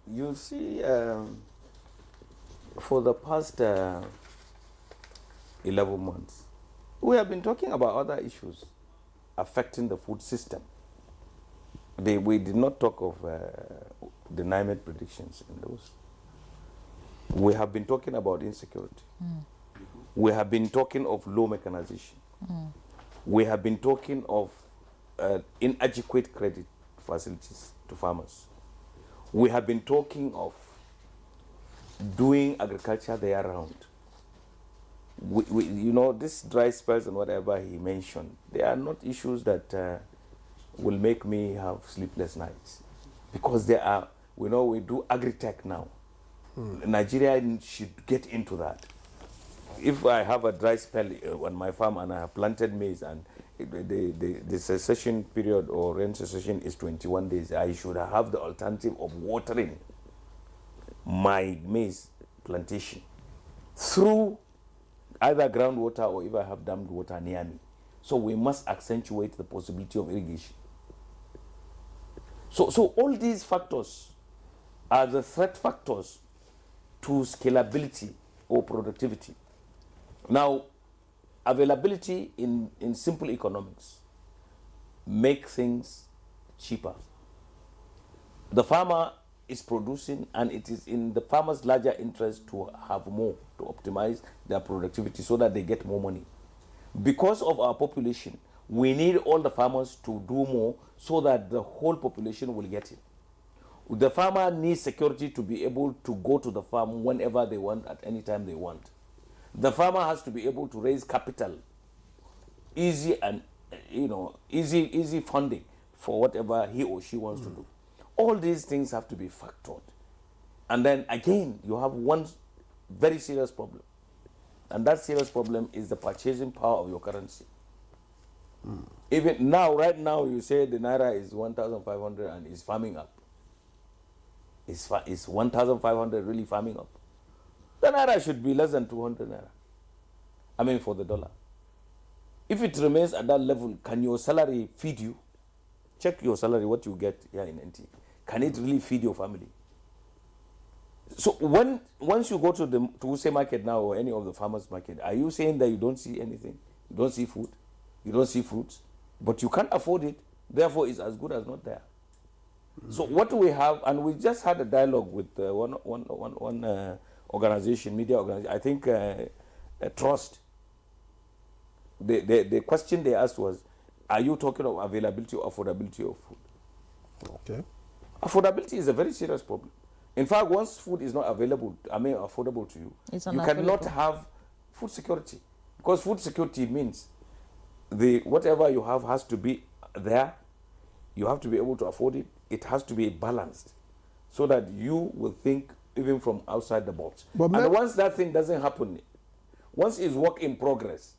You see, for the past 11 months, we have been talking about other issues affecting the food system. We did not talk of the NIMET predictions in those. We have been talking about insecurity. We have been talking of low mechanization. We have been talking of inadequate credit facilities to farmers. We have been talking of doing agriculture the year round. You know, this dry spells and whatever he mentioned, they are not issues that will make me have sleepless nights, because they are, we know we do agri-tech now. Nigeria should get into that. If I have a dry spell on my farm and I have planted maize and the cessation period or rain cessation is 21 days, I should have the alternative of watering my maize plantation through either groundwater or if I have dammed water near me. So we must accentuate the possibility of irrigation. So all these factors are the threat factors to scalability or productivity. Now, availability in simple economics make things cheaper. The farmer is producing, and it is in the farmer's larger interest to have more, to optimize their productivity so that they get more money. Because of our population, we need all the farmers to do more so that the whole population will get it. The farmer needs security to be able to go to the farm whenever they want, at any time they want. The farmer has to be able to raise capital, easy and easy funding for whatever he or she wants to do. All these things have to be factored. And then again, you have one very serious problem. And that serious problem is the purchasing power of your currency. Even now, right now, you say the naira is 1,500 and is farming up. Is 1,500 really farming up? The naira should be less than 200 naira. I mean, for the dollar. If it remains at that level, can your salary feed you? Check your salary, what you get here in NTA. Can it really feed your family? So once you go to the Wuse market now or any of the farmers market, are you saying that you don't see anything? You don't see food? You don't see fruits? But you can't afford it, therefore it's as good as not there. So what we have, and we just had a dialogue with one organization, media organization, I think Trust. The question they asked was, are you talking of availability or affordability of food? Okay. Affordability is a very serious problem. In fact, once food is not available, affordable to you, you cannot have food security. Because food security means whatever you have has to be there. You have to be able to afford it. It has to be balanced so that you will think even from outside the box. And once that thing doesn't happen, once it's work in progress,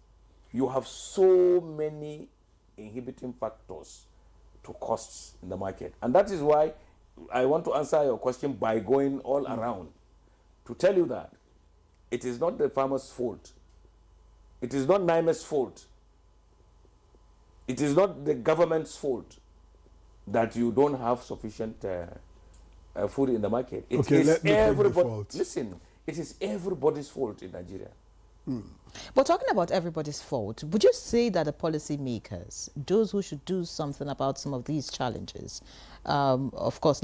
you have so many inhibiting factors to costs in the market. And that is why I want to answer your question by going all around to tell you that it is not the farmer's fault. It is not NIME's fault. It is not the government's fault that you don't have sufficient food in the market. It is everybody. Listen, it is everybody's fault in Nigeria. But talking about everybody's fault, would you say that the policymakers, those who should do something about some of these challenges, of course,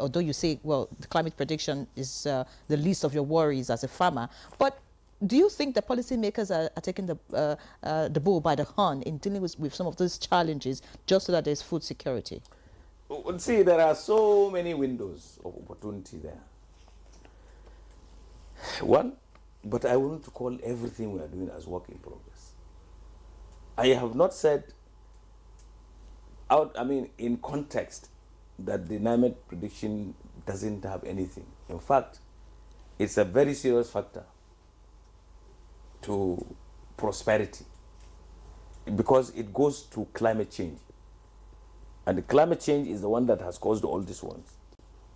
although you say, well, the climate prediction is the least of your worries as a farmer, but do you think the policymakers are taking the bull by the horn in dealing with some of those challenges just so that there's food security? See, there are so many windows of opportunity there. One, but I want to call everything we are doing as work in progress. I have not said in context that the NIMET prediction doesn't have anything. In fact, it's a very serious factor to prosperity because it goes to climate change. And the climate change is the one that has caused all these ones.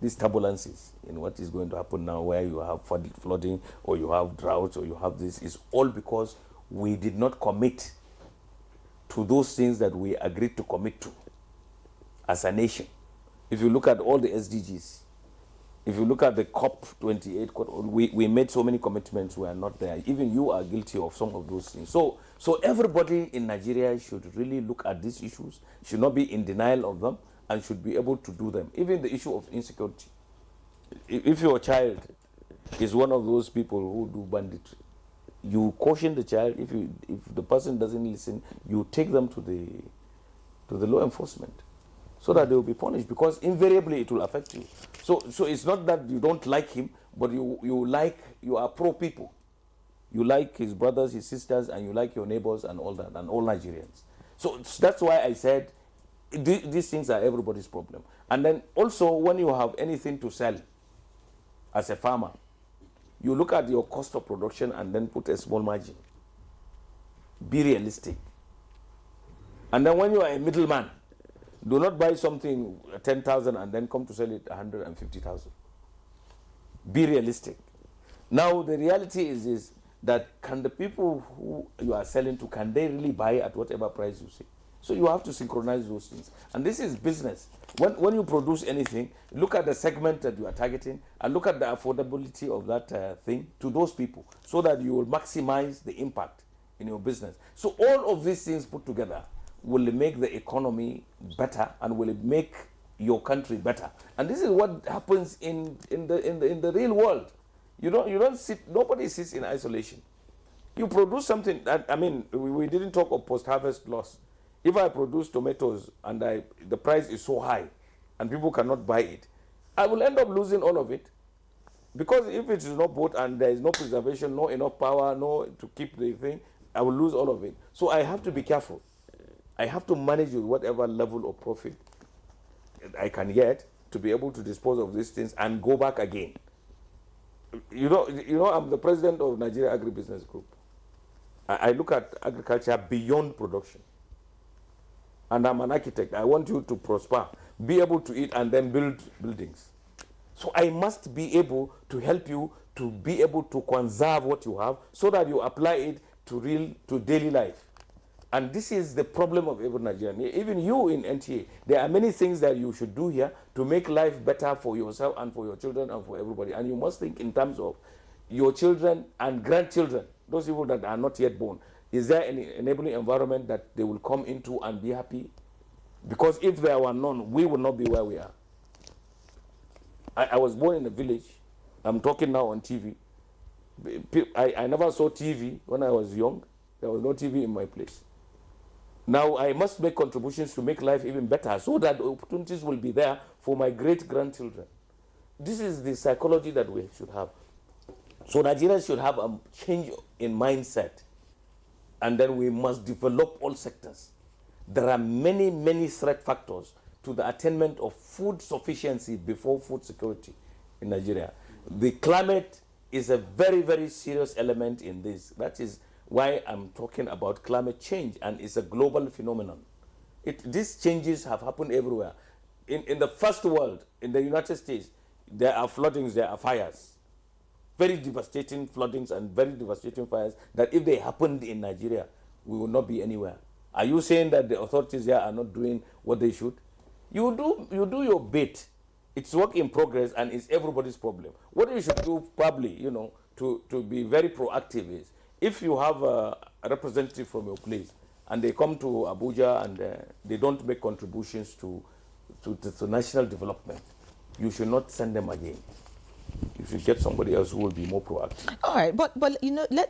These turbulences in what is going to happen now, where you have flooding or you have droughts or you have this, is all because we did not commit to those things that we agreed to commit to as a nation. If you look at all the SDGs, If you look at the COP28, we made so many commitments, we are not there. Even you are guilty of some of those things. So everybody in Nigeria should really look at these issues, should not be in denial of them, and should be able to do them. Even the issue of insecurity. If your child is one of those people who do banditry, you caution the child. If the person doesn't listen, you take them to the law enforcement, so that they will be punished, because invariably it will affect you. So it's not that you don't like him, but you are pro people. You like his brothers, his sisters, and you like your neighbors and all that, and all Nigerians. So that's why I said these things are everybody's problem. And then also, when you have anything to sell as a farmer, you look at your cost of production and then put a small margin. Be realistic. And then when you are a middleman, do not buy something 10,000 and then come to sell it 150,000. Be realistic. Now the reality is that can the people who you are selling to, can they really buy at whatever price you say? So you have to synchronize those things. And this is business. When you produce anything, look at the segment that you are targeting and look at the affordability of that thing to those people, so that you will maximize the impact in your business. So all of these things put together will make the economy better and will make your country better. And this is what happens in the real world. You don't sit, nobody sits in isolation. You produce something that, I mean, we didn't talk of post-harvest loss. If I produce tomatoes and the price is so high and people cannot buy it, I will end up losing all of it. Because if it is not bought and there is no preservation, no enough power, no to keep the thing, I will lose all of it. So I have to be careful. I have to manage with whatever level of profit I can get to be able to dispose of these things and go back again. You know, I'm the president of Nigeria Agribusiness Group. I look at agriculture beyond production. And I'm an architect. I want you to prosper, be able to eat, and then build buildings. So I must be able to help you to be able to conserve what you have, so that you apply it to daily life. And this is the problem of every Nigerian. Even you in NTA, there are many things that you should do here to make life better for yourself and for your children and for everybody. And you must think in terms of your children and grandchildren, those people that are not yet born. Is there any enabling environment that they will come into and be happy? Because if there were none, we would not be where we are. I was born in a village. I'm talking now on TV. I never saw TV when I was young. There was no TV in my place. Now I must make contributions to make life even better, so that opportunities will be there for my great-grandchildren. This is the psychology that we should have. So Nigerians should have a change in mindset. And then we must develop all sectors. There are many, many threat factors to the attainment of food sufficiency before food security in Nigeria. The climate is a very, very serious element in this. That is why I'm talking about climate change, and it's a global phenomenon. These changes have happened everywhere. In the first world, in the United States, there are floodings, there are fires. Very devastating floodings and very devastating fires that if they happened in Nigeria, we will not be anywhere. Are you saying that the authorities here are not doing what they should? You do your bit. It's work in progress and it's everybody's problem. What you should do probably, to be very proactive is, if you have a representative from your place and they come to Abuja and they don't make contributions to national development, you should not send them again. You should get somebody else who will be more proactive. All right, but let